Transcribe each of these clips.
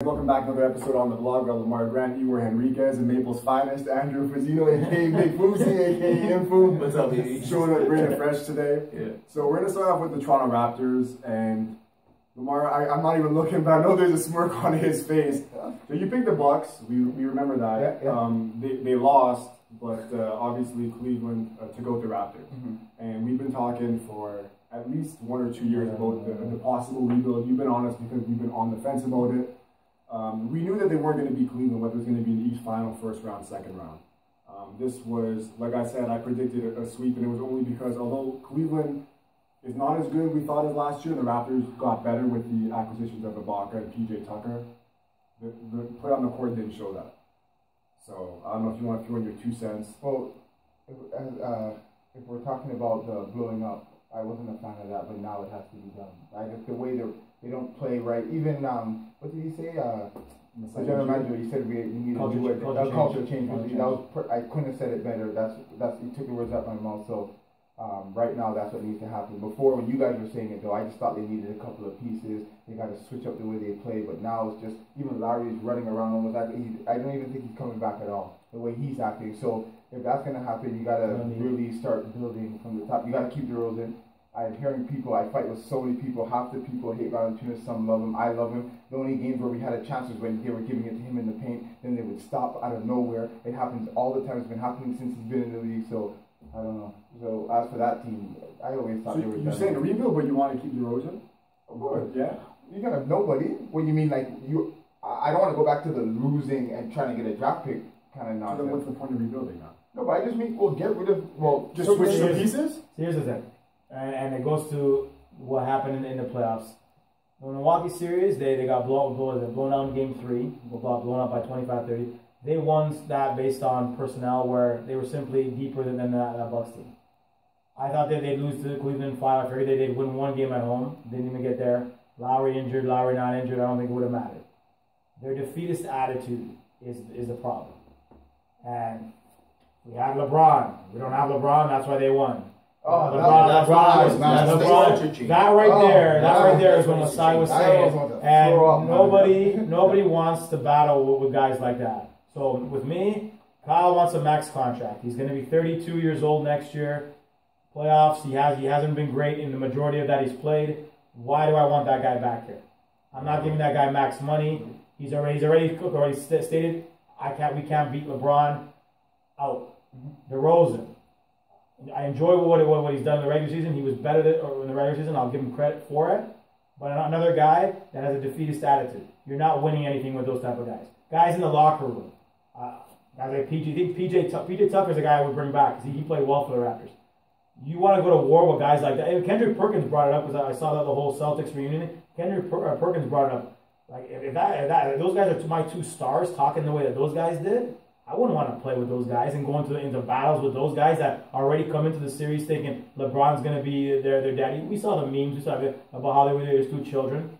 Welcome back to another episode on the blog. Got Lamar Grant, Igor Henriquez, and Maple's finest, Andrew Fazzino, aka Big Fousey, aka Infu. What's up, baby? Showing up great and fresh today. Yeah. So we're gonna start off with the Toronto Raptors, and Lamar, I'm not even looking, but I know there's a smirk on his face. So you picked the Bucks. We remember that. They lost, but obviously Cleveland took out the Raptors, and we've been talking for at least 1 or 2 years about the possible rebuild. You've been honest because we've been on the fence about it. We knew that they weren't going to beat Cleveland, whether it was going to be in each final, first round, second round. This was, like I said, I predicted a sweep, and it was only because although Cleveland is not as good as we thought as last year, the Raptors got better with the acquisitions of Ibaka and PJ Tucker. The play on the court didn't show that. So I don't know if you want to throw in your 2 cents. Well, if we're talking about the blowing up, I wasn't a fan of that, but now it has to be done. I guess the way they don't play right. Even what did he say? The general manager, he said we need to do it. Culture change. I couldn't have said it better. He took the words out of my mouth. So right now, that's what needs to happen. Before, when you guys were saying it, though, I just thought they needed a couple of pieces. They got to switch up the way they play. But now it's just even Lowry's running around almost like I don't even think he's coming back at all. The way he's acting. So if that's gonna happen, you gotta really start building from the top. You gotta keep DeRozan. I'm hearing people, I fight with so many people. Half the people hate Valanciunas, some love him, I love him. The only games where we had a chance was when they were giving it to him in the paint, then they would stop out of nowhere. It happens all the time. It's been happening since he's been in the league, so I don't know. So as for that team, I always thought so they were you're saying a rebuild, but you want to keep DeRozan? Of course. Yeah. You gotta have nobody. What do you mean, like you? I don't want to go back to the losing and trying to get a draft pick kind of nonsense. So then what's the point of rebuilding now? No, but I just mean, get rid of, just switch the pieces? Here's the thing. And it goes to what happened in the playoffs. In the Milwaukee series, they got blown out in Game 3, blown out by 25-30. They won that based on personnel where they were simply deeper than that Bucks team. I thought that they'd lose to Cleveland 5. I figured they'd win 1 game at home. Didn't even get there. Lowry injured, Lowry not injured. I don't think it would have mattered. Their defeatist attitude is the problem. And we have LeBron. We don't have LeBron. That's why they won. Oh, LeBron. That right there is what Masai was saying. And nobody wants to battle with guys like that. So with me, Kyle wants a max contract. He's going to be 32 years old next year. Playoffs, he hasn't been great in the majority of that he's played. Why do I want that guy back here? I'm not giving that guy max money. He's already stated we can't beat LeBron. Out. DeRozan. I enjoy what he's done in the regular season. He was better in the regular season. I'll give him credit for it. But another guy that has a defeatist attitude. You're not winning anything with those type of guys. Guys in the locker room. Guys like PJ Tucker's a guy I would bring back because he played well for the Raptors. You want to go to war with guys like that. And Kendrick Perkins brought it up because I saw that the whole Celtics reunion. Kendrick Perkins brought it up. Like if those guys are my 2 stars talking the way that those guys did, I wouldn't want to play with those guys and go into battles with those guys that already come into the series thinking LeBron's going to be their daddy. We saw the memes. We saw about how they were his 2 children.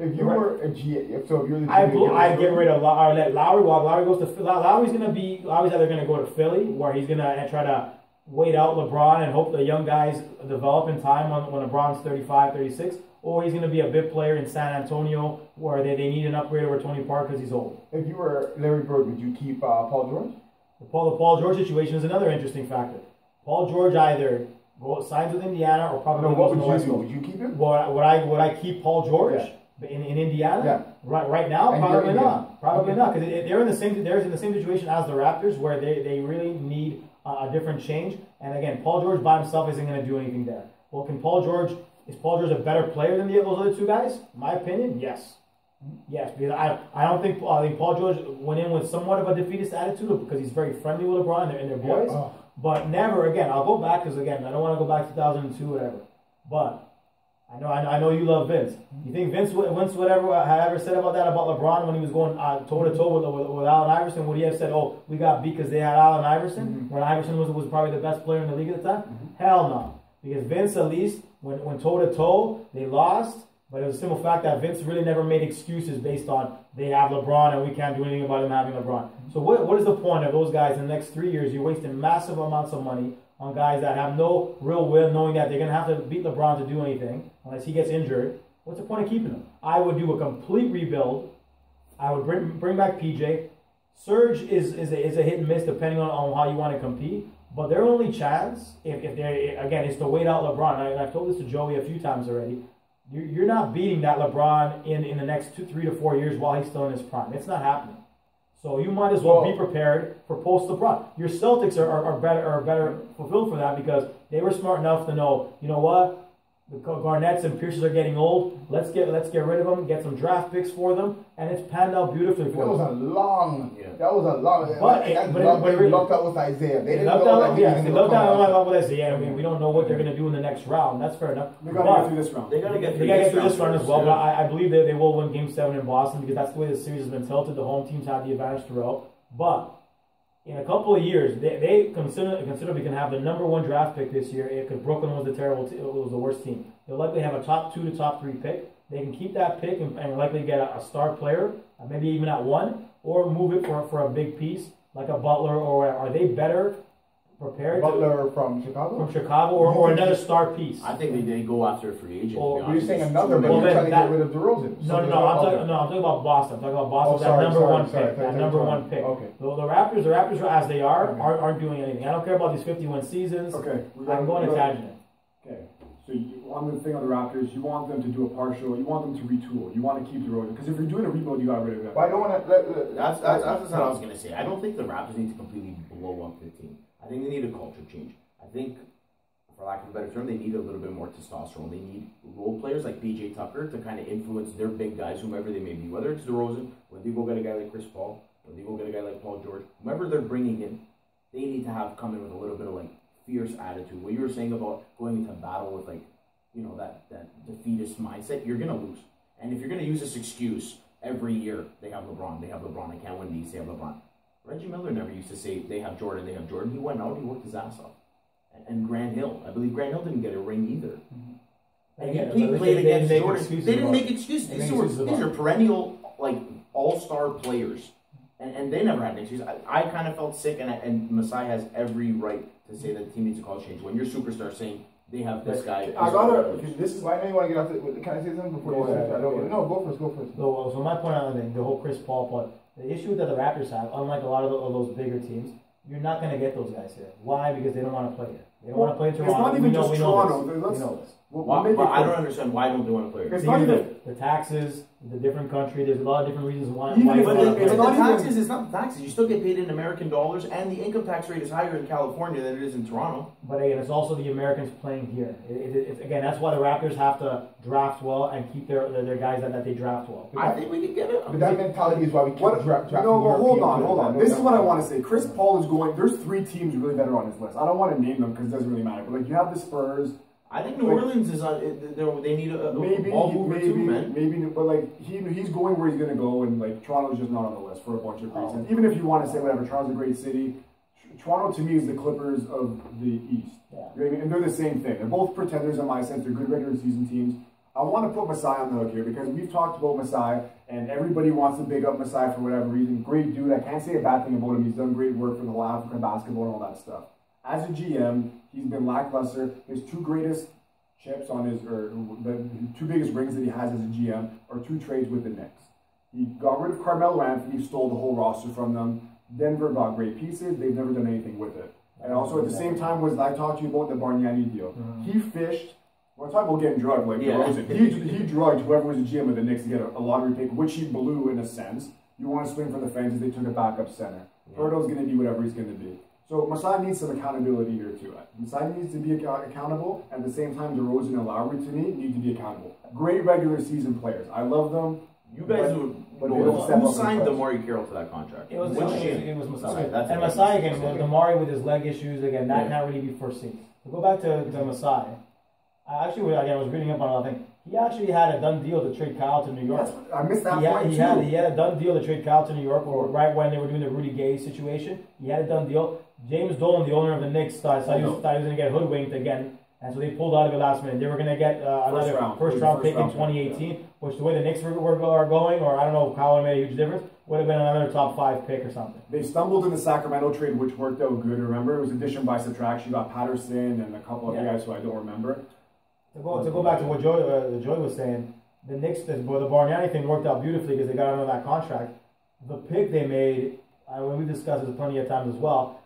If you were a GM, so if you're the GM, I'd get rid of Lowry. Let Lowry walk. Lowry goes to Philly. Lowry's either going to go to Philly where he's going to try to wait out LeBron and hope the young guys develop in time when LeBron's 35, 36. Or he's going to be a big player in San Antonio where they need an upgrade over Tony Parker because he's old. If you were Larry Bird, would you keep Paul George? The Paul George situation is another interesting factor. Paul George either signs with Indiana or probably goes to the West Coast. Would you keep him? Would I keep Paul George in Indiana? Yeah. Right now, and probably not. Probably not because they're in the same situation as the Raptors where they really need a different change. And again, Paul George by himself isn't going to do anything there. Well, is Paul George a better player than those other 2 guys? In my opinion, yes. Yes, because I think Paul George went in with somewhat of a defeatist attitude because he's very friendly with LeBron and their boys. Yeah. But never again. I'll go back because again I don't want to go back to 2002 whatever. But I know you love Vince. You think Vince whatever had ever said about that about LeBron when he was going toe to toe with Allen Iverson? Would he have said, "Oh, we got beat because they had Allen Iverson"? When Iverson was probably the best player in the league at the time? Hell no. Because Vince at least when toe to toe they lost, but it was a simple fact that Vince really never made excuses based on they have LeBron and we can't do anything about him having LeBron. So what is the point of those guys in the next 3 years? You're wasting massive amounts of money on guys that have no real will, knowing that they're going to have to beat LeBron to do anything unless he gets injured. What's the point of keeping him? I would do a complete rebuild I would bring back PJ. Serge is a hit and miss depending on how you want to compete. But their only chance, if they again, is to wait out LeBron. I've told this to Joey a few times already. You're not beating that LeBron in the next 3 to 4 years while he's still in his prime. It's not happening. So you might as well be prepared for post LeBron. Your Celtics are better fulfilled for that because they were smart enough to know, you know what, the Garnetts and Pierces are getting old. Let's get rid of them. Get some draft picks for them, and it's panned out beautifully for them. That was a long. But they lucked out with Isaiah. They lucked out with Isaiah. I mean, we don't know what they're going to do in the next round. That's fair enough. They got to get through this round. They got to get through this round as well. But I believe they will win Game 7 in Boston because that's the way the series has been tilted. The home teams have the advantage throughout. But in a couple of years, they considerably can have the #1 draft pick this year because Brooklyn was the worst team. They'll likely have a top 2 to top 3 pick. They can keep that pick and likely get a star player, maybe even at 1, or move it for a big piece like a Butler. Or are they better prepared? Butler from Chicago? From Chicago or another star piece? I think they go after a free agent. You're saying another, but you're trying to get rid of DeRozan. No, I'm talking about Boston. I'm talking about Boston. #1 pick. That #1 pick. Okay. The Raptors as they aren't doing anything. I don't care about these 51 seasons. Okay. I'm going to tangent. Okay. So on the thing on the Raptors, you want them to do a partial. You want them to retool. You want to keep DeRozan because if you're doing a rebuild, you got rid of that. But I don't want to. That's what I was gonna say. I don't think the Raptors need to completely blow up the team. I think they need a culture change. I think, for lack of a better term, they need a little bit more testosterone. They need role players like PJ Tucker to kind of influence their big guys, whomever they may be. Whether it's DeRozan, whether you go get a guy like Chris Paul, whether you go get a guy like Paul George, whomever they're bringing in, they need to have come in with a little bit of like fierce attitude. What you were saying about going into battle with like, you know, that defeatist mindset, you're gonna lose. And if you're gonna use this excuse every year, they have LeBron, I can't win these, they have LeBron. Reggie Miller never used to say they have Jordan. He went out, he worked his ass off. And Grant Hill, I believe Grant Hill didn't get a ring either. And he played against Jordan. They didn't make excuses. These are perennial, like, all-star players. And they never had an excuse. I kind of felt sick, and Masai has every right to say that the team needs a call change. When your superstar saying they have this guy. This is why I know you want to get off the. Can I say something before you say that? No, go first. No, so my point on the whole Chris Paul part, the issue that the Raptors have, unlike a lot of those bigger teams, you're not going to get those guys here. Why? Because they don't want to play here. They don't want to play in Toronto. It's not even just Toronto. We know this. I don't understand why don't they want to play here. It's not even the taxes, the different country. There's a lot of different reasons why. It's not the taxes. You still get paid in American dollars, and the income tax rate is higher in California than it is in Toronto. But again, it's also the Americans playing here. Again, that's why the Raptors have to draft well and keep their guys that they draft well. I think we can get it. But that mentality is why we keep drafting. No, but hold on. This is what I want to say. Chris Paul is going. There's 3 teams really better on his list. I don't want to name them because it doesn't really matter. But like you have the Spurs. I think New Orleans is on. They need a ball mover too, man. Maybe, but like he's going where he's gonna go, and like Toronto's just not on the list for a bunch of reasons. Even if you want to say whatever, Toronto's a great city. Toronto to me is the Clippers of the East. Yeah. You know what I mean? And they're the same thing. They're both pretenders in my sense. They're good regular season teams. I want to put Masai on the hook here because we've talked about Masai, and everybody wants to big up Masai for whatever reason. Great dude. I can't say a bad thing about him. He's done great work for the whole African basketball and all that stuff. As a GM, he's been lackluster. His 2 greatest chips on his, or the 2 biggest rings that he has as a GM are 2 trades with the Knicks. He got rid of Carmelo Anthony, stole the whole roster from them. Denver got great pieces. They've never done anything with it. And also at the same time was I talked to you about the Bargnani deal. He fished. We're talking about getting drugged like DeRozan. He drugged whoever was the GM of the Knicks to get a lottery pick, which he blew in a sense. You want to swing for the fences, they took a backup center. Hurdo's going to be whatever he's going to be. So Masai needs some accountability here too. Masai needs to be accountable. At the same time, DeRozan and Lowry to me need to be accountable. Great regular season players. I love them. You guys who signed Damari Carroll to that contract? It was Masai. And Masai again, Damari with his leg issues again, that can't really be foreseen. To go back to Masai, I was reading up on another thing. He actually had a done deal to trade Kyle to New York. I missed that point He had a done deal to trade Kyle to New York, or right when they were doing the Rudy Gay situation. He had a done deal. James Dolan, the owner of the Knicks, thought he was going to get hoodwinked again, and so they pulled out of it last minute. They were going to get another first round pick in 2018, which the way the Knicks are going, or I don't know if Kyle made a huge difference, would have been another top 5 pick or something. They stumbled in the Sacramento trade, which worked out good. Remember, it was addition by subtraction. You got Patterson and a couple of guys who I don't remember. To go back to what Joey was saying, the Knicks, the Bargnani thing worked out beautifully because they got under that contract. The pick they made, when we discussed this plenty of times as well,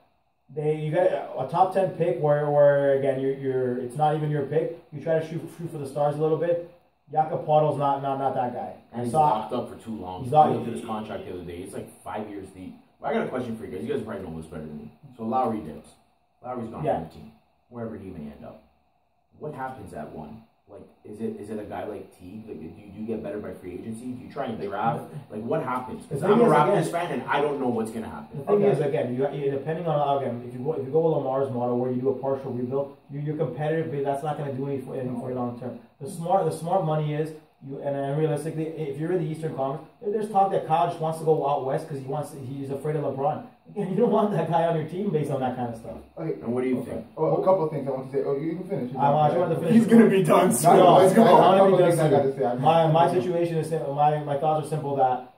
you got a top 10 pick where again you're it's not even your pick. You try to shoot for the stars a little bit. Jakob Poeltl's not that guy. And he's locked up for too long. He's locked into his contract the other day. It's like 5 years deep. Well, I got a question for you guys. You guys probably know this better than me. So Lowry dips. Lowry's gone from the team, wherever he may end up. What happens at one? Like, is it a guy like Teague? Like, do you get better by free agency? Do you try and draft? Like, what happens? Because I'm a Raptors fan and I don't know what's gonna happen. The thing is, again, depending on if you go with Lamar's model where you do a partial rebuild, you're competitive, but that's not gonna do anything for you long term. The smart money is and realistically, if you're in the Eastern Conference, there's talk that Kyle just wants to go out west because he's afraid of LeBron. Again, you don't want that guy on your team based on that kind of stuff. Okay. And what do you think? Oh, a couple of things I want to say. Oh, you can finish. I just want to finish. He's gonna be done soon. Let's go. My situation is simple. My thoughts are simple. That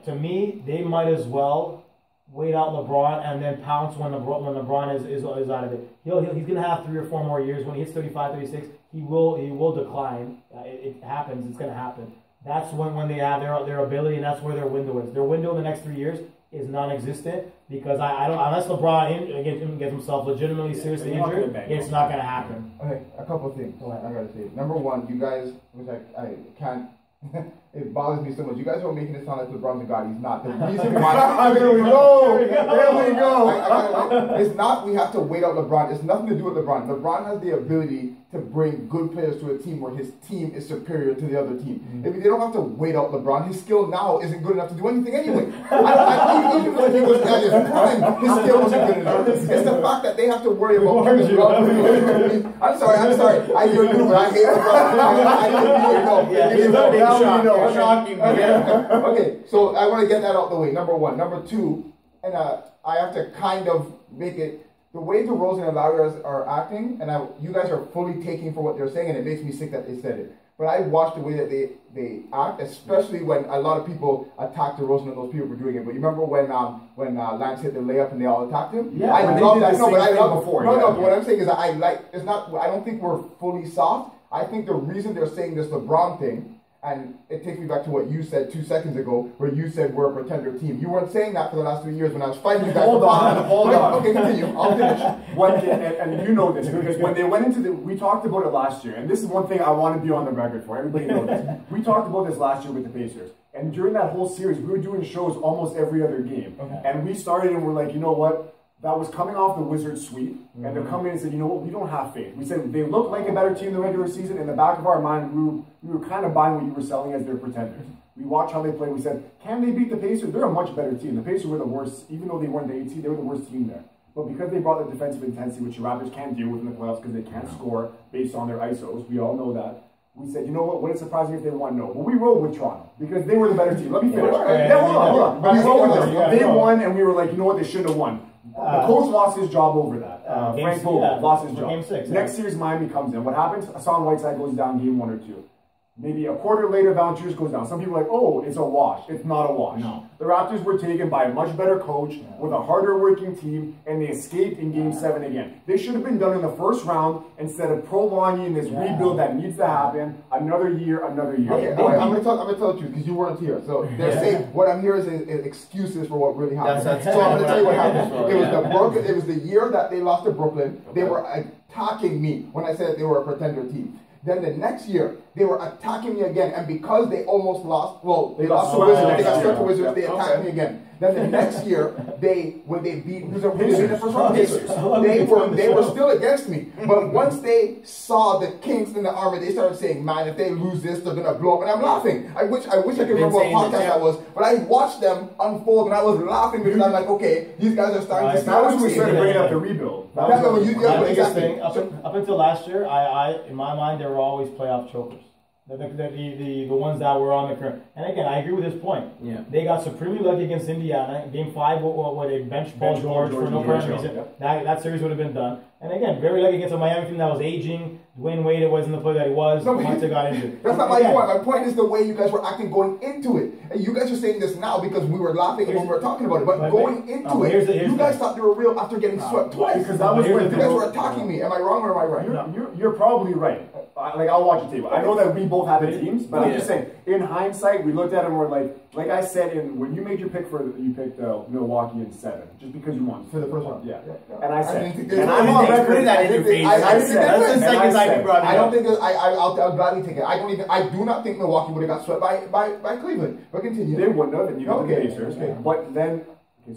to me, they might as well wait out LeBron and then pounce when LeBron is out of it. He's gonna have 3 or 4 more years. When he hits 35, 36, he will decline. It happens. It's gonna happen. That's when they have their ability, and that's where their window is. Their window in the next 3 years is non-existent because I don't unless LeBron gets himself legitimately seriously injured, it's not gonna happen. Okay, a couple of things I gotta say. Number one, you guys, which I can't. It bothers me so much. You guys are making it sound like LeBron's a god. He's not. The reason why. There we go. There we go. It's not. We have to wait out LeBron. It's nothing to do with LeBron. LeBron has the ability to bring good players to a team where his team is superior to the other team. If they don't have to wait out LeBron, his skill now isn't good enough to do anything anyway. Even when he was at his prime, his skill wasn't good enough. It's the fact that they have to worry about LeBron. I'm sorry. I hear you, but I hate LeBron. Shocking. Okay, so I want to get that out the way. Number one. Number two, and I have to kind of make it the way DeRozan and Lowry are acting, and you guys are fully taking for what they're saying, and it makes me sick that they said it. But I watched the way that they act, especially when a lot of people attacked DeRozan and those people were doing it. But you remember when Lance hit the layup and they all attacked him? Yeah, I love that. No, but I love before. No, but what I'm saying is I don't think we're fully soft. I think the reason they're saying this LeBron thing. And it takes me back to what you said 2 seconds ago, where you said we're a pretender team. You weren't saying that for the last 3 years when I was fighting you guys. Hold on. Okay, continue. I'll finish. And you know this, because when they went into we talked about it last year, and this is one thing I want to be on the record for. Everybody knows this. We talked about this last year with the Pacers. And during that whole series, we were doing shows almost every other game. Okay. And we started and we're like, you know what? That was coming off the Wizards sweep, and they're coming in and said, you know what, we don't have faith. We said they look like a better team in the regular season. In the back of our mind, we were kind of buying what you were selling as their pretenders. We watched how they played. We said, can they beat the Pacers? They're a much better team. The Pacers were the worst, even though they weren't the 8th seed, they were the worst team there. But because they brought the defensive intensity, which the Raptors can't deal with in the playoffs because they can't score based on their ISOs, we all know that. We said, you know what, wouldn't surprise me if they won? No. But we rolled with Toronto because they were the better team. Let me finish. Hold on. We rolled with them. They won, and we were like, you know what, they shouldn't have won. The coach lost his job over that. Frank Vogel lost his job. Game 6. Next series, Miami comes in. What happens? Hassan Whiteside goes down game 1 or 2. Maybe a quarter later, Valanciunas goes down. Some people are like, oh, it's a wash. It's not a wash. No. The Raptors were taken by a much better coach with a harder working team, and they escaped in Game 7 again. They should have been done in the first round instead of prolonging this rebuild that needs to happen another year. Okay, I'm gonna tell the truth because you weren't here. So they're saying what I'm hearing is excuses for what really happened. So I'm gonna tell you what happened. It was the year that they lost to Brooklyn. They were attacking me when I said they were a pretender team. Then the next year, they were attacking me again, and because they almost lost, they lost to Wizards, they got struck to Wizards, they attacked me again. Then the next year, when they beat the first round Pacers, they were still against me. But once they saw the kinks in the armor, they started saying, "Man, if they lose this, they're gonna blow up." And I'm laughing. I wish I could remember what podcast that was, but I watched them unfold, and I was laughing because I'm like, okay, these guys are starting to. That was when we started bringing up the rebuild. Exactly. Up until last year, I in my mind, they were always playoff chokers. The ones that were on the current. And again, I agree with his point. Yeah. They got supremely lucky against Indiana. Game 5, where they benched Paul George for no reason. That series would have been done. And again, very lucky against a Miami team that was aging. Dwayne Wade, it wasn't the player that he was once he got injured. That's not my point. My point is the way you guys were acting going into it. And you guys are saying this now because we were laughing when we were talking about it. But going into it, you guys thought they were real after getting swept twice. Because that was when you guys were attacking me. Am I wrong or am I right? You're probably right. I'll watch the tape. I know that we both have the teams, but I'm just saying, in hindsight, we looked at it and we're like I said, when you made your pick you picked Milwaukee in 7, just because you won. For the first one. Yeah. And I said, putting that in your face. That's the second time you brought it up. I don't think I'll gladly take it. I do not think Milwaukee would have got swept by Cleveland. But continue. They wouldn't have, and you got the Okay. Pacers. But then,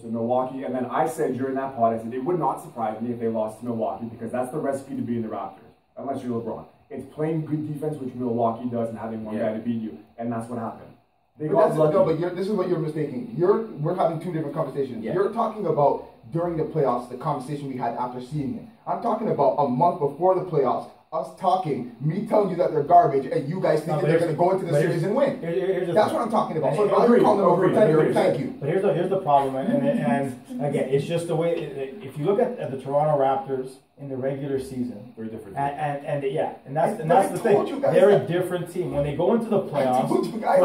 so Milwaukee, and then I said during that pod, I said it would not surprise me if they lost to Milwaukee because that's the recipe to be in the Raptors, unless you're LeBron. It's playing good defense, which Milwaukee does, and having one guy to beat you, and that's what happened. This is what you're mistaking. We're having two different conversations. Yeah. You're talking about during the playoffs, the conversation we had after seeing it. I'm talking about a month before the playoffs, us talking, me telling you that they're garbage, and you guys thinking they're going to go into the series and win. That's what I'm talking about. So now you're calling them a pretender. Thank you. But here's the problem, and again, it's just the way. If you look at the Toronto Raptors in the regular season, Very different. And that's the thing. They're a different team. When they go into the playoffs, for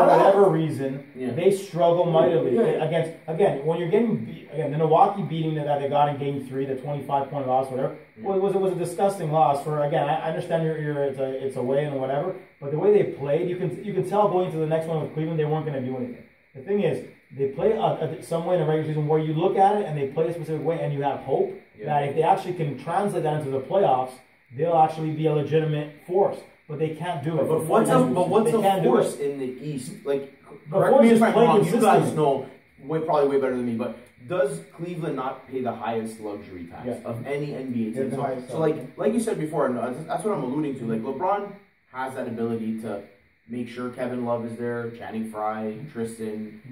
whatever reason, they struggle mightily against. Again, when you're getting the Milwaukee beating that they got in Game 3, the 25-point loss, whatever. Well, it was a disgusting loss. For again, I understand it's a win and whatever, but the way they played, you can tell going into the next one with Cleveland, they weren't going to do anything. The thing is, they play some way in the regular season where you look at it and they play a specific way, and you have hope that if they actually can translate that into the playoffs, they'll actually be a legitimate force. But they can't do it. But what's a force in the East? Like, correct me if I'm wrong. You guys know probably way better than me, but does Cleveland not pay the highest luxury tax of any NBA team? So like you said before, that's what I'm alluding to. Like, LeBron has that ability to make sure Kevin Love is there, Channing Frye, Tristan,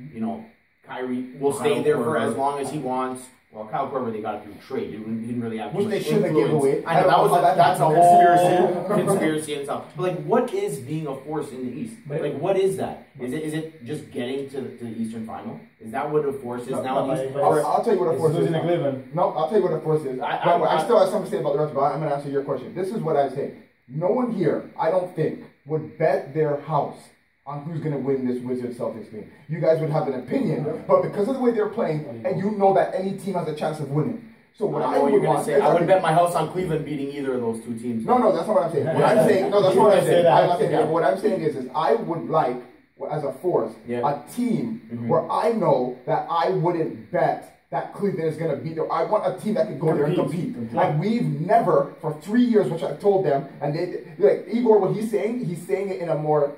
Kyrie will stay there for as long as he wants. Well, Kyle Korver, they got it through trade. He didn't really have too much influence. I know that's a whole conspiracy and stuff. But like, what is being a force in the East? Like, what is that? Is it just getting to the Eastern Final? Is that what a force is now? I'll tell you what a force is. No, I'll tell you what a force is. I still have something to say about the rest, but I'm going to answer your question. This is what I say. No one here, I don't think, would bet their house on who's going to win this Wizards Celtics game. You guys would have an opinion, but because of the way they're playing, and you know that any team has a chance of winning. So what I would want, say, I would bet my house on Cleveland beating either of those two teams. No, that's not what I'm saying. What I'm saying, that's what I'm saying. I'm not saying that. What I'm saying is I would like, as a force, a team where I know that I wouldn't bet that Cleveland is going to beat them. I want a team that can go there and compete. Like, we've never, for 3 years, which I told them, and like Igor, what he's saying it in a more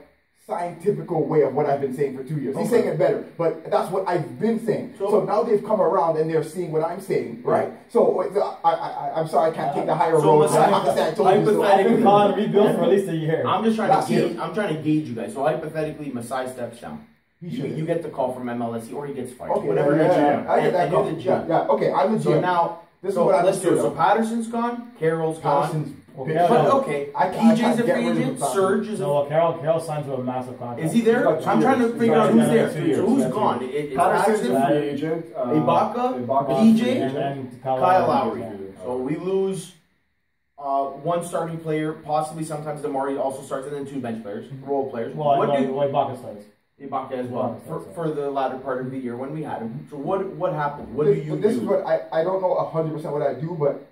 scientifical way of what I've been saying for 2 years. He's saying it better, but that's what I've been saying. So now they've come around and they're seeing what I'm saying, right? So I'm sorry I can't take the higher road. I have to say I told you so. Hypothetically, rebuild for at least a year. I'm just trying to gauge you guys. So hypothetically, Masai steps down. You get the call from MLSE, or he gets fired. Okay, whatever the GM. I get that call. Okay, I'm the GM. So now, let's do it. So Patterson's gone, Carroll's gone. Okay. PJ's a free agent. Serge is Carroll signed to a massive contract. Is he there? I'm trying to figure out who's there. So who's gone? Patterson's a free agent. Ibaka, PJ, and Kyle Lowry. So we lose one starting player, possibly sometimes DeMar also starts, and then two bench players, role players. Well, Ibaka starts. Ibaka as well for the latter part of the year when we had him. So what happened? What do you do? This is what I don't know 100% what I do, but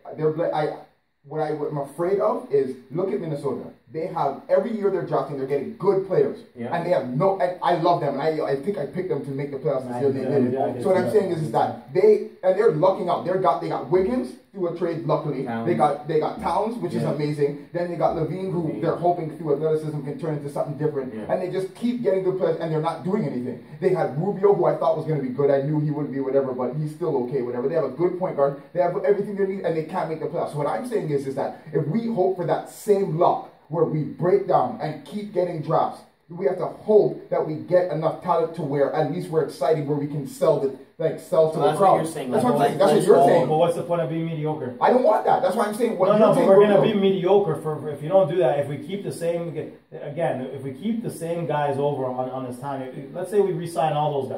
what I'm afraid of is look at Minnesota. They have every year they're drafting, they're getting good players, and they have no. And I love them, and I think I picked them to make the playoffs this year. They didn't. So what I'm saying is that they're lucking out. They got Wiggins through a trade. Luckily, they got Towns, which is amazing. Then they got Levine, who they're hoping through athleticism can turn into something different. And they just keep getting good players, and they're not doing anything. They had Rubio, who I thought was going to be good. I knew he wouldn't be whatever, but he's still okay, whatever. They have a good point guard. They have everything they need, and they can't make the playoffs. So what I'm saying is that if we hope for that same luck, where we break down and keep getting drafts, we have to hope that we get enough talent to where at least we're excited, where we can sell to the crowd. That's what you're saying. That's what you're saying. But what's the point of being mediocre? I don't want that. That's why I'm saying. But we're going to be mediocre if you don't do that. If we keep the same if we keep the same guys over on this time, let's say we re-sign all those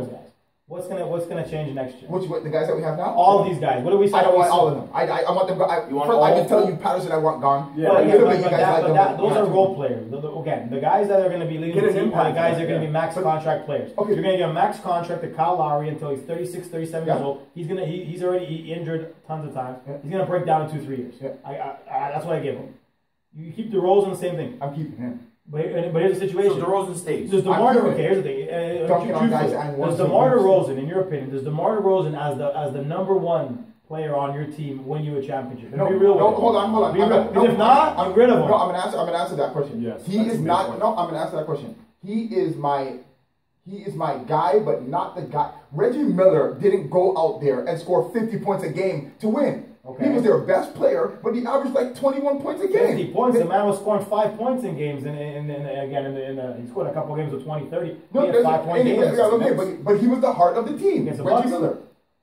guys. What's gonna change next year? The guys that we have now? All of these guys. What do we say? I don't want all of them. I want them. I've been telling you, Patterson, I want gone. Those are role players. Again, the guys that are going to be leading the team are the guys that are going to be max contract players. Okay. You're going to get a max contract to Kyle Lowry until he's 36, 37 years old. He's already injured tons of times. He's going to break down in 2-3 years. That's what I give him. You keep DeRozan, the same thing. I'm keeping him. But here's the situation. So DeRozan stays. Does DeMar DeRozan? Okay, here's the thing. Does DeMar DeRozan, in your opinion, does DeMar DeRozan as the number one player on your team win you a championship? No, hold on. If not, I'm rid of him. No, I'm gonna answer that question. Yes, he is not. No, I'm gonna answer that question. He is my guy, but not the guy. Reggie Miller didn't go out there and score 50 points a game to win. Okay. He was their best player, but he averaged like 21 points a game. 50 points. The man was scoring 5 points in games, he scored a couple of games of 20, 30. No, he had 5-point games. Okay, but he was the heart of the team. Reggie Miller.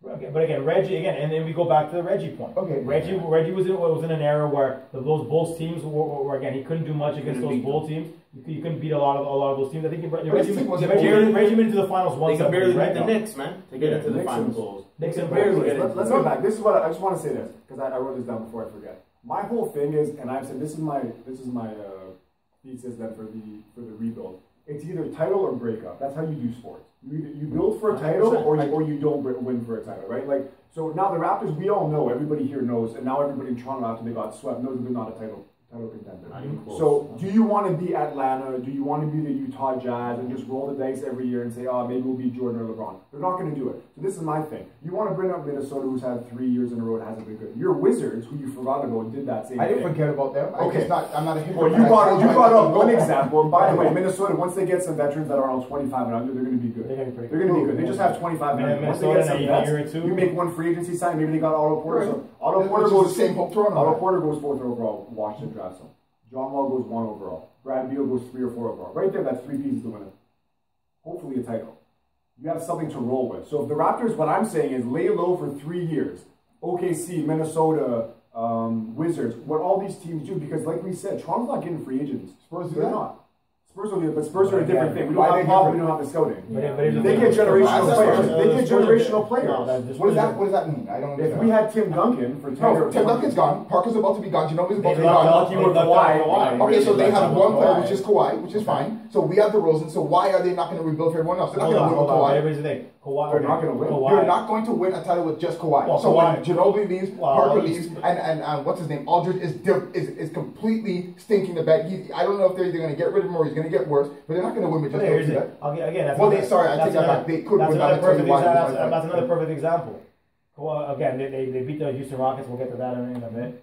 Okay, but again, Reggie, and then we go back to the Reggie point. Okay. Reggie was in an era where those Bulls teams were again, he couldn't do much against those Bull teams. You couldn't beat a lot of those teams. I think Reggie made it to the finals once. They can barely beat the Knicks, man, to get into the finals. Let's get back. This is what I just want to say this because I wrote this down before I forget. My whole thing is, and I've said this is my thesis then for the rebuild. It's either title or breakup. That's how you do sports. You build for a title or you don't win for a title, right? Like so now the Raptors, we all know, everybody here knows, and now everybody in Toronto after they got swept knows that they're not a title contender. So do you want to be Atlanta? Do you want to be the Utah Jazz and just roll the dice every year and say, oh, maybe we'll beat Jordan or LeBron? They're not going to do it. So this is my thing. You want to bring up Minnesota, who's had 3 years in a row and hasn't been good. Your Wizards, who you forgot about, did that same thing. I didn't forget about them. I'm not a hypocrite. Well, you brought up one example. And by the way, Minnesota, once they get some veterans that are on 25 and under, they're going to be good. They're going to be good. They just have 25 and under. Once they get some vets, you make one free agency sign. Maybe they got Otto Porter. So Otto Porter goes the same. Otto Porter goes 4th overall. Washington drafts him. John Wall goes 1 overall. Brad Beal goes 3 or 4 overall. Right there, that's 3 pieces to win it. Hopefully a title. You have something to roll with. So if the Raptors, what I'm saying is lay low for 3 years. OKC, Minnesota, Wizards, what all these teams do, because like we said, Toronto's not getting free agents. Spurs do not. Spurs will do it, but Spurs are a different thing. We don't have Pop, we don't have the scouting. They get generational players. They get generational players. What does that mean? I don't understand. If we had Tim Duncan for 10 years. Tim Duncan's gone. Parker's about to be gone. Ginobili's about to be gone. Kawhi. Okay, so they have one player, which is Kawhi, which is fine. So we have DeRozan. So why are they not going to rebuild for everyone else? They're not going to win with Kawhi. Everybody's saying Kawhi. They're not going to win. You're not going to win a title with just Kawhi. So when Ginobili leaves, Parker leaves, and what's his name, Aldridge is completely stinking the bed. I don't know if they're either going to get rid of him or he's going to get worse, but they're not going to win with just those two. Again, I take that back. They could win. That's another perfect example. Again, they beat the Houston Rockets. We'll get to that in a bit.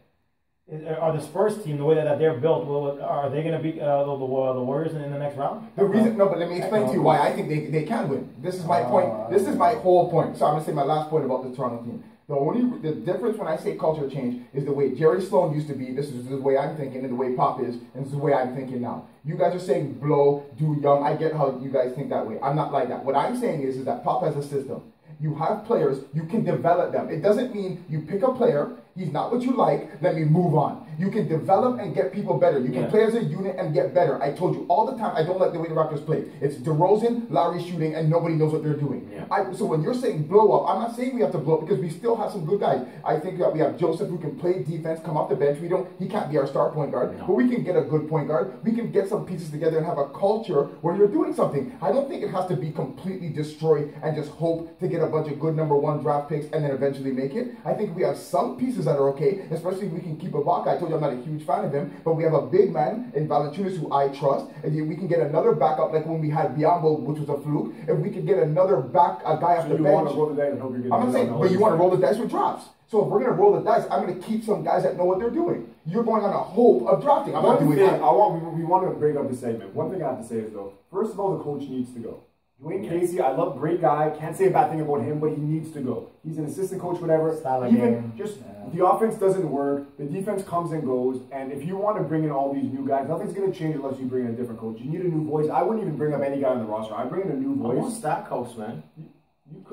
Are the Spurs team, the way that they're built, are they going to beat the Warriors in the next round? The reason, no, but let me explain to you why I think they can win. This is my point. This is my whole point. So I'm going to say my last point about the Toronto team. The difference when I say culture change is the way Jerry Sloan used to be. This is the way I'm thinking, and the way Pop is, and this is the way I'm thinking now. You guys are saying blow, do young. I get how you guys think that way. I'm not like that. What I'm saying is that Pop has a system. You have players, you can develop them. It doesn't mean you pick a player, he's not what you like, let me move on. You can develop and get people better. You can play as a unit and get better. I told you all the time, I don't like the way the Raptors play. It's DeRozan, Lowry shooting, and nobody knows what they're doing. So when you're saying blow up, I'm not saying we have to blow up because we still have some good guys. I think that we have Joseph who can play defense, come off the bench. He can't be our star point guard, but we can get a good point guard. We can get some pieces together and have a culture where you're doing something. I don't think it has to be completely destroyed and just hope to get a bunch of good number 1 draft picks and then eventually make it. I think we have some pieces that are okay, especially if we can keep Ibaka. I told you I'm not a huge fan of him, but we have a big man in Valanciunas who I trust, and we can get another backup like when we had Biombo, which was a fluke. If we could get another guy off the bench. Want to roll the dice and hope you're getting I'm not saying, but you want to roll the dice with drafts. So if we're going to roll the dice, I'm going to keep some guys that know what they're doing. You're going on a hope of drafting. I'm not doing that. We want to break up the segment. One thing I have to say is though, first of all, the coach needs to go. Dwayne Casey, I love, great guy. Can't say a bad thing about him, but he needs to go. He's an assistant coach, whatever. The offense doesn't work. The defense comes and goes. And if you want to bring in all these new guys, nothing's going to change unless you bring in a different coach. You need a new voice. I wouldn't even bring up any guy on the roster. I bring in a new voice. I want Stackhouse, man.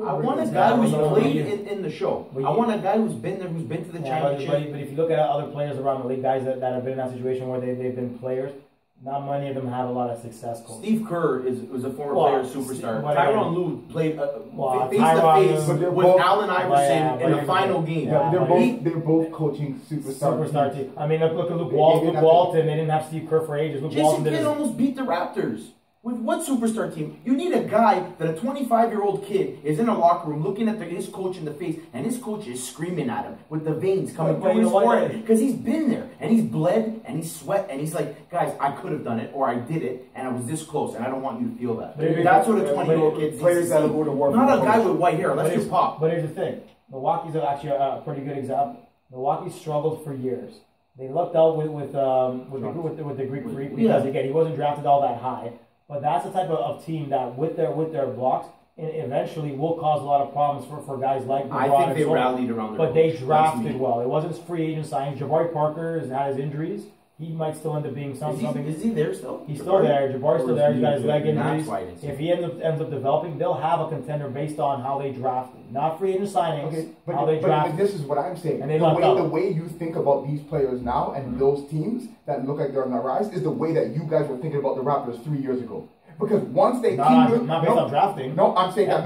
I want a guy who's played in the show. I want a guy who's been there, who's been to the championship. But if you look at other players around the league, guys that have been in that situation where they've been players, not many of them have a lot of success. Steve Kerr was a former player superstar. Tyronn Lue played face-to-face with Allen Iverson in the final game. They're both coaching superstar team. I mean, look at Luke Walton. They didn't have Steve Kerr for ages. Jason Kidd almost beat the Raptors. With what superstar team? You need a guy that a 25-year-old kid is in a locker room looking at his coach in the face, and his coach is screaming at him with the veins coming from his forehead because he's been there and he's bled and he's sweat and he's like, guys, I could have done it or I did it and I was this close and I don't want you to feel that. That's what a 20-year-old kid players that go to war. Not a guy with white hair. Let's just pop. But here's the thing: Milwaukee's actually a pretty good example. Milwaukee struggled for years. They lucked out with the Greek Freak because again he wasn't drafted all that high. But that's the type of team that with their blocks eventually will cause a lot of problems for guys like LeBron. I think they rallied around their but they drafted well. It wasn't free agent signings. Jabari Parker has had his injuries. He might still end up being something. Is he there still? He's still there. Jabari's still there. He's got his leg injuries. If he ends up developing, they'll have a contender based on how they drafted. Not free agent signings, how they drafted. But this is what I'm saying. And the way you think about these players now and those teams that look like they're on the rise is the way that you guys were thinking about the Raptors 3 years ago. Because once they not based on drafting. No, I'm saying that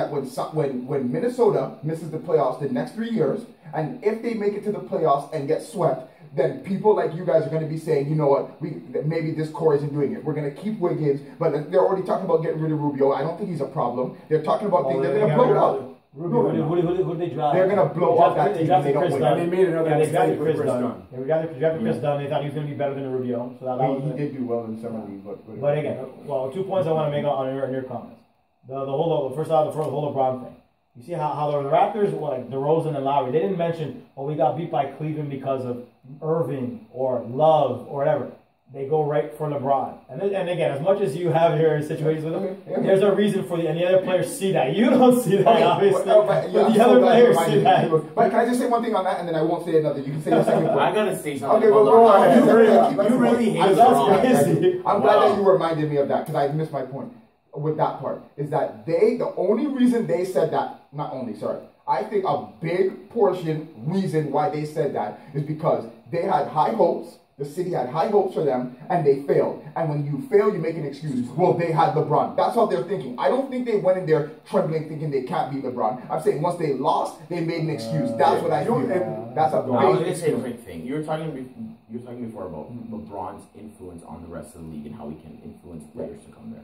when Minnesota misses the playoffs the next 3 years, and if they make it to the playoffs and get swept, then people like you guys are going to be saying, you know what, maybe this core isn't doing it. We're going to keep Wiggins, but they're already talking about getting rid of Rubio. I don't think he's a problem. They're talking about things. They're going to blow it up. Who did they draft? They're going to blow up that team if they don't win. They made another mistake with Chris Dunn. They drafted Chris Dunn. They thought he was going to be better than Rubio. So he did do well in summer league. But again, 2 points I want to make on your comments. The whole LeBron thing. You see how the Raptors, like DeRozan and Lowry, they didn't mention, we got beat by Cleveland because of Irving or Love or whatever. They go right for LeBron. And again, as much as you have your situations with him, there's a reason for and the other players see that. You don't see that, obviously. But the other players see that. But can I just say one thing on that, and then I won't say another? You can say your second point. I gotta say something. Okay, well, go ahead. You really hate LeBron. I'm glad that you reminded me of that, because I missed my point with that part. Is that the only reason they said that, I think a big reason why they said that is because they had high hopes. The city had high hopes for them, and they failed. And when you fail, you make an excuse. Well, they had LeBron. That's how they're thinking. I don't think they went in there trembling, thinking they can't beat LeBron. I'm saying once they lost, they made an excuse. That's what I think. That's a big I was going to say a quick thing. You were talking before about LeBron's influence on the rest of the league and how he can influence players to come there.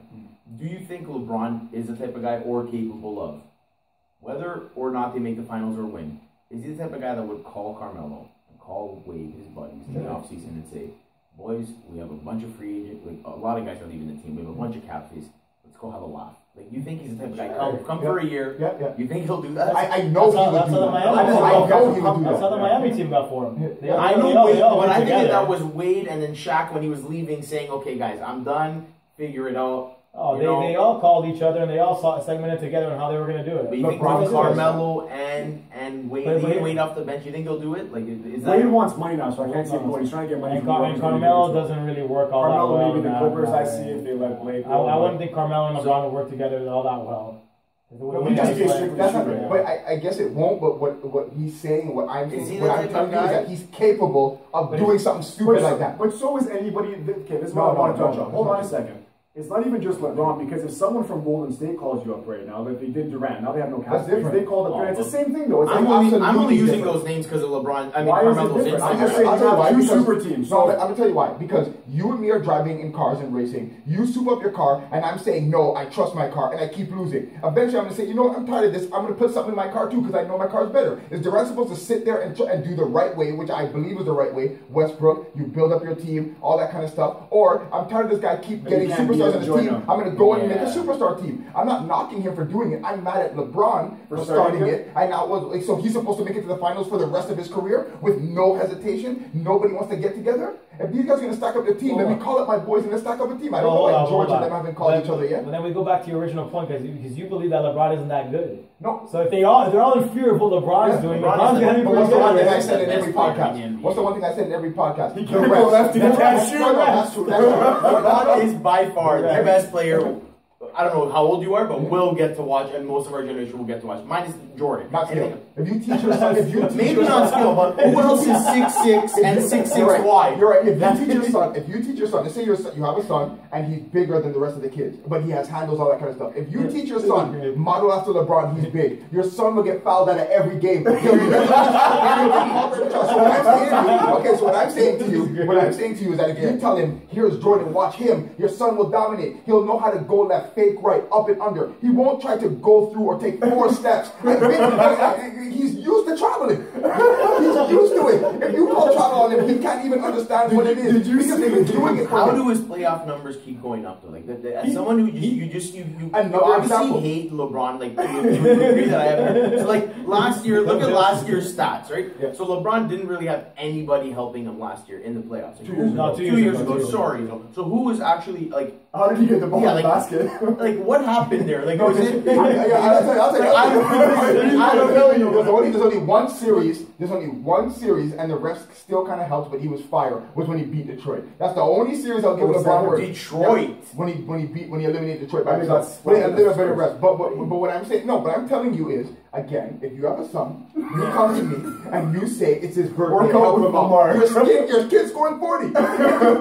Do you think LeBron is the type of guy or capable of, whether or not they make the finals or win, is he the type of guy that would call Carmelo, call Wade, his buddies, in the offseason and say, boys, we have a bunch of free agents, a lot of guys are leaving the team, we have a bunch of cap space, let's go have a laugh. Like, you think he's the type of guy, come for a year, you think he'll do that? I know he would do that. That's how the Miami team got for him. I know Wade, but I think that was Wade and then Shaq when he was leaving saying, okay guys, I'm done, figure it out. Oh, they all called each other and they all segmented together on how they were going to do it. But you think Carmelo and Wade off the bench, you think they'll do it? Like, is that Wade wants money now, so I can't see him going. He's trying to get money. And Carmelo doesn't really work all that well. Maybe the Clippers, I see if they let Blake go. I wouldn't think Carmelo and LeBron would work together all that well. But I guess it won't. But what he's saying, what I'm telling you is that he's capable of doing something stupid like that. But so is anybody. Okay, this is what I want to touch on. Hold on a second. It's not even just LeBron, because if someone from Golden State calls you up right now, like they did Durant, now they have no cap space. They called up Durant. It's the same thing though. I'm only using those names because of LeBron. I mean, Carmelo's inside. I'm just saying you have two super teams. No, I'm gonna tell you why. Because you and me are driving in cars and racing. You soup up your car, and I'm saying no, I trust my car, and I keep losing. Eventually, I'm gonna say, you know what? I'm tired of this. I'm gonna put something in my car too because I know my car's better. Is Durant supposed to sit there and do the right way, which I believe is the right way? Westbrook, you build up your team, all that kind of stuff. Or I'm tired of this guy keep getting superstars on his team. I'm going to go and make a superstar team. I'm not knocking him for doing it. I'm mad at LeBron for starting it. So he's supposed to make it to the finals for the rest of his career with no hesitation. Nobody wants to get together. If these guys are going to stack up their team, let me call up my boys and let's stack up a team. I don't know why George and them haven't called each other yet. But then we go back to your original point because you believe that LeBron isn't that good. No. So if they're all in fear of what LeBron's doing, LeBron's going to be what's the one thing I said in every podcast? What's the one thing I said in every podcast? He can't go left to the That's true. LeBron is by far the best player I don't know how old you are, but will get to watch, and most of our generation will get to watch. Mine is Jordan. Not skill. If you teach your son, maybe not skill, but who else is 6'6" and 6'6" wide? You're right. If you teach your son, let's say you have a son and he's bigger than the rest of the kids, but he has handles, all that kind of stuff. If you teach your son, model after LeBron, he's big. Your son will get fouled out of every game. So what I'm saying to you is that if you tell him, here's Jordan, watch him, your son will dominate. He'll know how to go left, fake right, up and under. He won't try to go through or take 4 steps. He's used to traveling. He's used to it. If you call travel on him, he can't even understand what it is. Because they've been doing it for him. How do his playoff numbers keep going up though? Like as someone who you another obviously example. hate LeBron. Like you agree that I have. So like last year, look at last year's stats, right? Yeah. So LeBron didn't really have anybody helping him last year in the playoffs. Like, 2 years ago. 2 years ago. Sorry. So who was actually like? How did he get the ball in the basket? Like what happened there? Like was it? I'll tell you. I don't know. There's only one series. There's only one series, and the rest still kind of helps. But he was fire. Was when he beat Detroit. That's the only series I'll give LeBron. Detroit. Yeah, when he eliminated Detroit by himself. With a little bit of rest. But what I'm saying, no. What I'm telling you is, again, if you have a son, you come to me and you say it's his birthday. Your kid's scoring 40.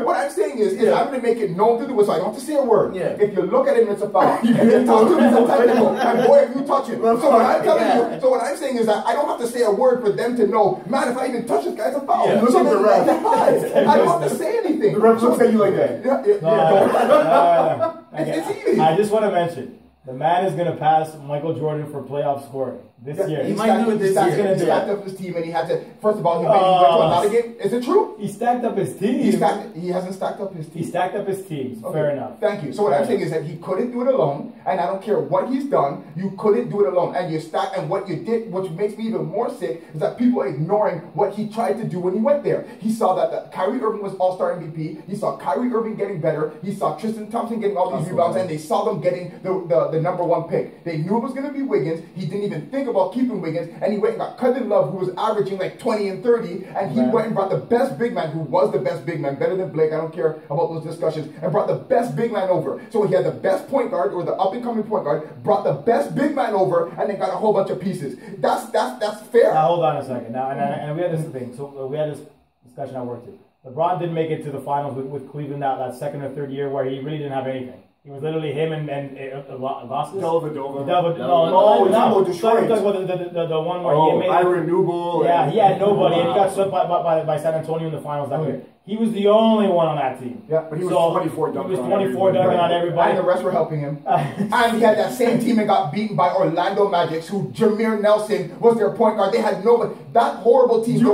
What I'm saying is I'm going to make it known to do it, so I don't have to say a word. Yeah. If you look at him, it's a foul. If you talk to him, it's a technical. And boy, if you touch him. So what I'm telling you, so what I'm saying is that I don't have to say a word for them to know, man, if I even touch this guy, it's a foul. Yeah. Look at the ref. I don't have to say anything. The ref looks at you like that. It's easy. I just want to mention, the man is going to pass Michael Jordan for playoff scoring this year. He might do it this year. He stacked up his team, and he had to. First of all, he went to a lot of games. Is it true? He stacked up his team. He hasn't stacked up his team. He stacked up his teams. Okay. Fair enough. Thank you. So what I'm saying is that he couldn't do it alone, and I don't care what he's done. You couldn't do it alone, and you stack. And what you did, which makes me even more sick, is that people are ignoring what he tried to do when he went there. He saw that Kyrie Irving was All-Star MVP. He saw Kyrie Irving getting better. He saw Tristan Thompson getting all these rebounds, and they saw them getting the #1 pick. They knew it was going to be Wiggins. He didn't even think about keeping Wiggins. And he went and got Kevin Love, who was averaging like 20 and 30, and he went and brought the best big man, who was the best big man, better than Blake, I don't care about those discussions, and brought the best big man over. So he had the best point guard, or the up-and-coming point guard, brought the best big man over, and then got a whole bunch of pieces. That's fair. Now hold on a second. Now, and we had this thing, so we had this discussion at work too. LeBron didn't make it to the finals with Cleveland that second or third year where he really didn't have anything. It was literally him and Vasquez. Dellavedova. No, Detroit. The one where he made Iron Newble. Yeah, he had nobody, and he got swept by San Antonio in the finals that year. He was the only one on that team. Yeah, but he was 24 dunking. He was 24 dunking on everybody. And the rest were helping him. And he had that same team and got beaten by Orlando Magic, who Jameer Nelson was their point guard. They had nobody. That horrible team. Do you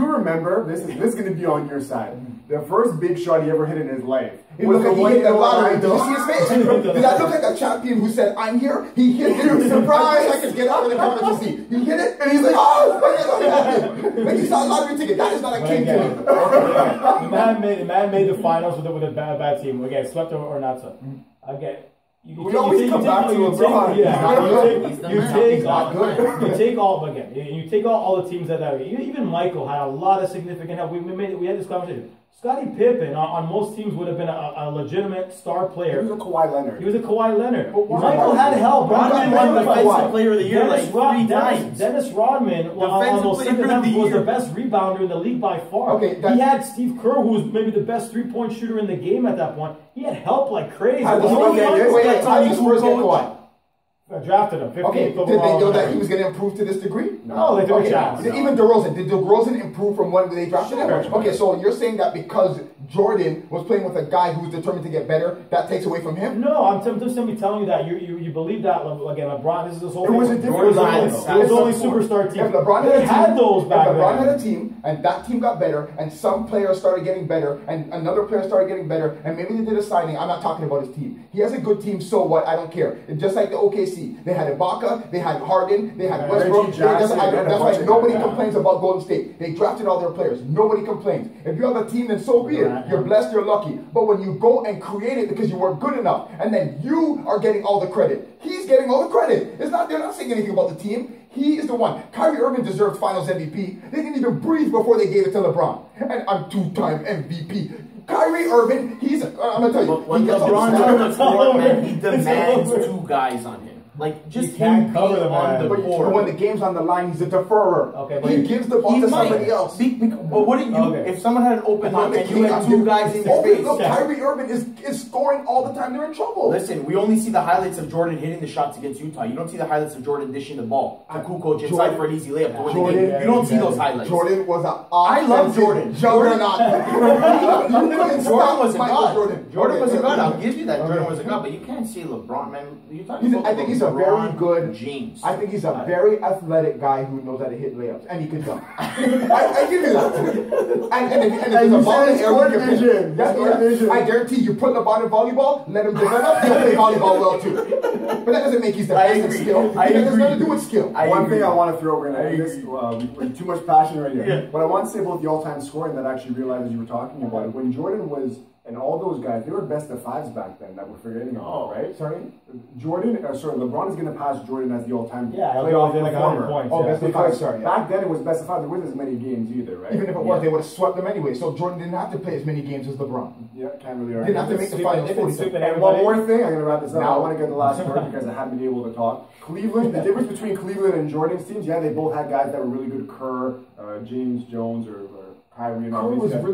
remember? This is going to be on your side. The first big shot he ever hit in his life. He looked like he hit the lottery. Did you see his face? Did that look like a champion who said, "I'm here"? He hit it. Surprise! I could get out of the conference seat. He hit it, and he's like, "Oh!" Like he saw a lottery ticket. That is not a king to him. The man made the finals with a bad team. Again, swept or not swept. Again. We always come back to LeBron. You take all the teams that even Michael had a lot of significant help. We had this conversation. Scottie Pippen on most teams would have been a legitimate star player. He was a Kawhi Leonard. Michael had help. Rodman won Defensive Player of the Year like 3 times. Dennis Rodman on those second levels was the best rebounder in the league by far. Okay, he had Steve Kerr, who was maybe the best three-point shooter in the game at that point. He had help like crazy. How did Spurs get Kawhi? Drafted him. 15th Okay, did they know that he was going to improve to this degree? No, they took a chance. Even DeRozan. Did DeRozan improve from when they drafted him? Okay, so you're saying that because Jordan was playing with a guy who was determined to get better, that takes away from him? No, I'm just telling you that you believe that again. LeBron, this is his whole. It was a different line. It was only superstar team. If LeBron had those back then. If LeBron had a team and that team got better, and some players started getting better, and another player started getting better, and maybe they did a signing. I'm not talking about his team. He has a good team, so what? I don't care. It's just like the OKC, they had Ibaka, they had Harden, they had Westbrook. That's why nobody complains about Golden State. They drafted all their players. Nobody complains. If you have a team, then so be it. You're blessed, you're lucky. But when you go and create it because you weren't good enough, and then you are getting all the credit, he's getting all the credit. They're not saying anything about the team. He is the one. Kyrie Irving deserves Finals MVP. They didn't even breathe before they gave it to LeBron. And I'm 2-time MVP. Kyrie Irving, I'm gonna tell you. But when LeBron's on the court, man, he demands two guys on him. Like, just him being on the court. But when the game's on the line, he's a deferrer. Okay, but he gives the ball to somebody else. But what do you, if someone had an open look and you had two guys in your face? Look, Kyrie Irving is scoring all the time. They're in trouble. Listen, we only see the highlights of Jordan hitting the shots against Utah. You don't see the highlights of Jordan dishing the ball to Kukoc inside for an easy layup to win the game. You don't see those highlights. Jordan was an I love Jordan. juggernaut. Jordan was a god. Jordan was a god. I'll give you that. Jordan was a god. But you can't say LeBron, man. You're talking about I think he's a very good James. I think he's a very athletic guy who knows how to hit layups, and he can dunk. I give you that. And if there's a ball in the air, I guarantee you put LeBron in volleyball, let him develop, he'll play volleyball well too. But that doesn't make he's the best at skill. That has nothing to do with skill. One thing I want to throw in, I think we're too much passion right here. But I want to say about the all-time scoring that I actually realized as you were talking about it. When Jordan was, and all those guys, they were best of fives back then that we're forgetting about, right? Sorry? LeBron is going to pass Jordan as the all-time playoff performer. Like 100 points. Oh, best of five, sorry. Back then it was best of five. There wasn't as many games either, right? Even if it was, they would have swept them anyway. So Jordan didn't have to play as many games as LeBron. Yeah, can't really argue. Didn't have to make the finals. And one more thing, I'm going to wrap this up. I want to get the last word because I haven't been able to talk. Cleveland, the difference between Cleveland and Jordan's teams, yeah, they both had guys that were really good. Kerr, James Jones, or Kyrie and all these guys.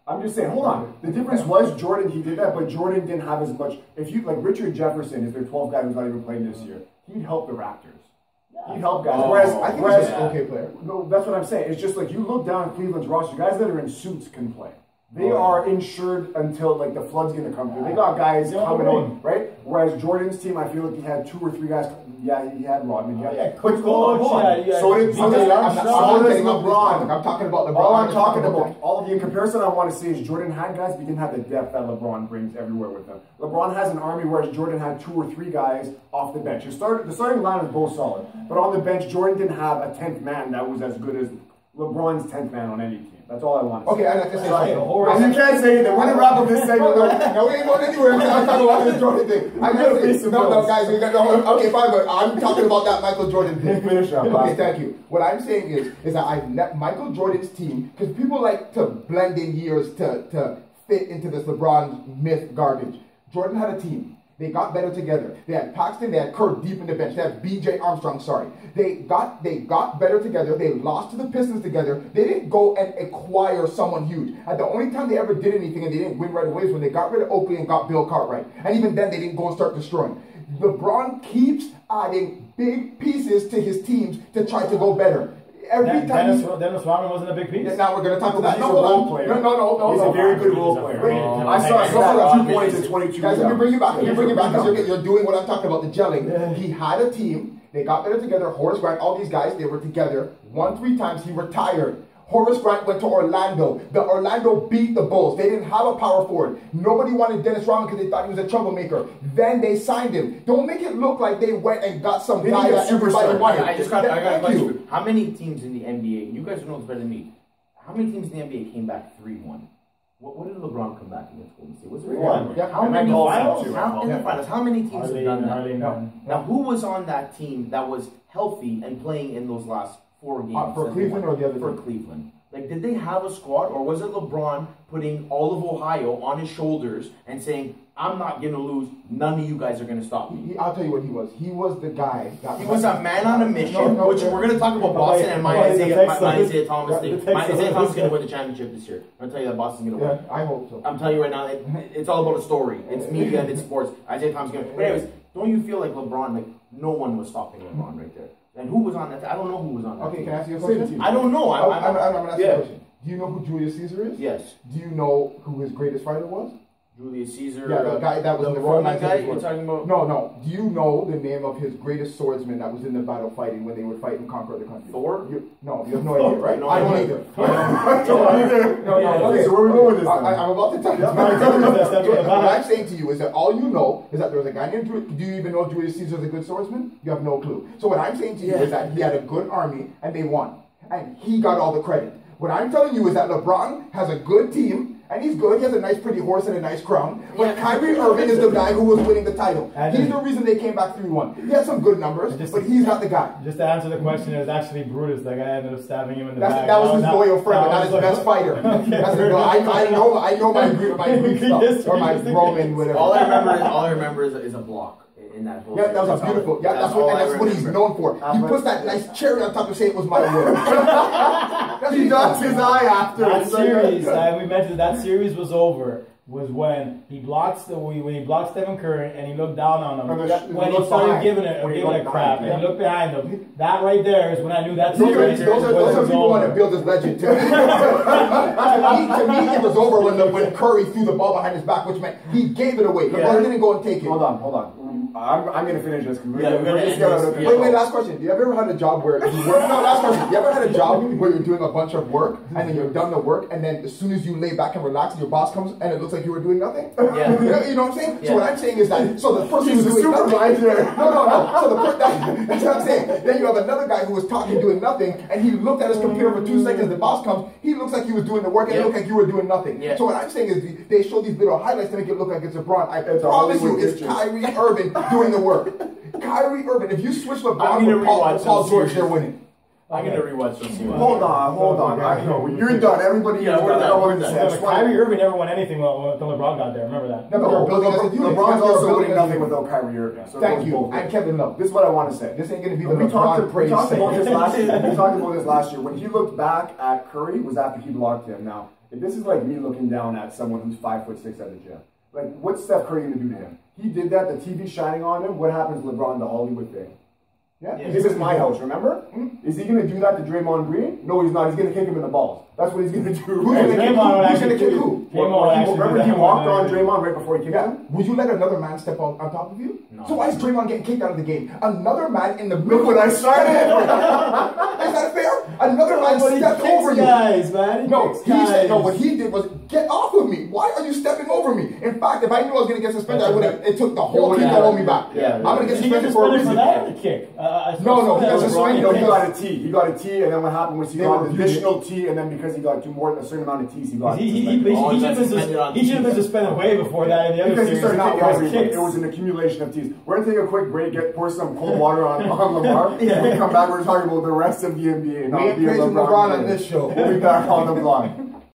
I'm just saying, hold on. The difference was Jordan, he did that, but Jordan didn't have as much. If you, like Richard Jefferson is their 12th guy who's not even playing this year. He'd help the Raptors. He'd help guys. I think he's an okay player. No, that's what I'm saying. It's just like you look down at Cleveland's roster, guys that are in suits can play. They are insured until like the flood's going to come through. They got guys coming on, right? Whereas Jordan's team, I feel like he had 2 or 3 guys. Yeah, he had Rodman. Quick hold on. So did LeBron. I'm talking about LeBron. All I'm talking about, the comparison I want to see is Jordan had guys, but he didn't have the depth that LeBron brings everywhere with him. LeBron has an army, whereas Jordan had 2 or 3 guys off the bench. The starting line was both solid, but on the bench, Jordan didn't have a 10th man that was as good as LeBron's 10th man on any team. That's all I want to say. Okay, I'd like to say something. And you can't say that. We're going to wrap up this segment. No, we ain't going anywhere. I'm talking about this Jordan thing. No, guys, okay, fine, but I'm talking about that Michael Jordan thing. Finish up. Okay, thank you. What I'm saying is that Michael Jordan's team, because people like to blend in years to fit into this LeBron myth garbage. Jordan had a team. They got better together. They had Paxton, they had Kerr deep in the bench. They had B.J. Armstrong, sorry. They got better together. They lost to the Pistons together. They didn't go and acquire someone huge. And the only time they ever did anything and they didn't win right away is when they got rid of Oakley and got Bill Cartwright. And even then, they didn't go and start destroying. LeBron keeps adding big pieces to his teams to try to go better. Every time Dennis Rodman wasn't a big piece. Now we're going to talk about that. He's a role player. No. He's a very good role player. I saw 2 points in 22. Guys, let me bring you back. Because you're doing what I'm talking about, the gelling. He had a team. They got better together. Horace Grant, all these guys, they were together. 3 times. He retired. Horace Grant went to Orlando. The Orlando beat the Bulls. They didn't have a power forward. Nobody wanted Dennis Rodman because they thought he was a troublemaker. Then they signed him. Don't make it look like they went and got some guy that everybody wanted. I got a question. How many teams in the NBA, you guys know this better than me, how many teams in the NBA came back 3-1? What did LeBron come back against Golden State? Was it 3-1? Yeah. How many finals? How many teams have done that? Now, who was on that team that was healthy and playing in those last 4 games? For Cleveland or the other team? For Cleveland. Like, did they have a squad, or was it LeBron putting all of Ohio on his shoulders and saying, I'm not going to lose, none of you guys are going to stop me? I'll tell you what he was. He was the guy. He was a man on a mission, which we're going to talk about Boston and my Isaiah Thomas thing. My Isaiah Thomas is going to win the championship this year. I'm going to tell you that Boston's going to win. I hope so. I'm telling you right now, it's all about a story. It's media and it's sports. Isaiah Thomas is going to win. But anyways, don't you feel like LeBron, like, no one was stopping LeBron right there? And who was on that? I don't know who was on that. Okay, can I ask you a question? I don't know. I'm going to ask you a question. Do you know who Julius Caesar is? Yes. Do you know who his greatest fighter was? Julius Caesar. Yeah, the guy that was in the Roman guy you're talking about? No. Do you know the name of his greatest swordsman that was in the battle fighting when they would fight and conquer the country? Thor? No, you have no idea, right? No, I don't either. No. Okay, so where are we going with this? I'm about to tell you. What I'm saying to you is that all you know is that there was a guy named Julius. Do you even know Julius Caesar is a good swordsman? You have no clue. So what I'm saying to you is that he had a good army and they won. And he got all the credit. What I'm telling you is that LeBron has a good team and he's good. He has a nice, pretty horse and a nice crown. But Kyrie Irving is the guy who was winning the title. He's the reason they came back 3-1. He had some good numbers, but he's not the guy. Just to answer the question, it was actually Brutus. That guy ended up stabbing him in the back. That was his loyal friend, not his best fighter. I know my Greek stuff, or my Roman, whatever. All I remember is a block. In that whole that was a beautiful. Yeah, that's what he's known for. He puts that nice cherry on top to say it was my word. He dots his eye after. That series, we mentioned that series was over. Was when he blocked Stephen Curry and he looked down on him. When he started giving it crap and he looked behind him. That right there is when I knew that series those are people want to build this legend too. To me, it was over when Curry threw the ball behind his back, which meant he gave it away. LeBron didn't go and take it. Hold on. I'm going to finish this. Wait, last question. You ever had a job where you work? No, last question. You ever had a job where you're doing a bunch of work and then you're done the work and then as soon as you lay back and relax, your boss comes and it looks like you were doing nothing? Yeah. You know what I'm saying? Yeah. So what I'm saying is that, so the person who's doing nothing. No. So that's what I'm saying. Then you have another guy who was talking, doing nothing, and he looked at his computer for 2 seconds. The boss comes, he looks like he was doing the work and it looked like you were doing nothing. Yeah. So what I'm saying is they show these little highlights to make it look like it's LeBron. I promise you it's Kyrie Irving doing the work. Kyrie Irving, if you switch LeBron with Paul George, they're winning. I'm going to rewatch those. Hold on. I know. You're done. Everybody is done. Kyrie Irving never won anything until LeBron got there. Remember that? No, LeBron's also winning nothing without Kyrie Irving. So thank you. And Kevin Love. This is what I want to say. This ain't going to be the LeBron praise. We talked about this last year. When he looked back at Curry, was after he blocked him. Now, if this is like me looking down at someone who's 5'6" at the gym, like what's Steph Curry going to do to him? He did that. The TV's shining on him. What happens to LeBron, the Hollywood thing? Yeah. This is my house, remember? Is he going to do that to Draymond Green? No, he's not. He's going to kick him in the balls. That's what he's going to do. Who's going to kick who? Remember he walked on Draymond right before he kicked him? Would you let another man step on top of you? No. So why is Draymond getting kicked out of the game? Another man in the middle. Look when I started. Is that fair? Another man stepped over you. Guys, man. What he did was get off of me. Why are you stepping over me? In fact, if I knew I was going to get suspended, I would have. It took the whole team to hold me back. Yeah. I'm going to get suspended for a reason. That kick. No, he got suspended. He got a T. He got a T, and then what happened was he got an additional T, and then because he got a certain amount of T's, he got he should have been suspended way before that in the other series. It was an accumulation of T's. We're going to take a quick break, pour some cold water on Lamar. When we come back, we're talking about the rest of the NBA. We ain't praising LeBron on this show. We'll be back on the block.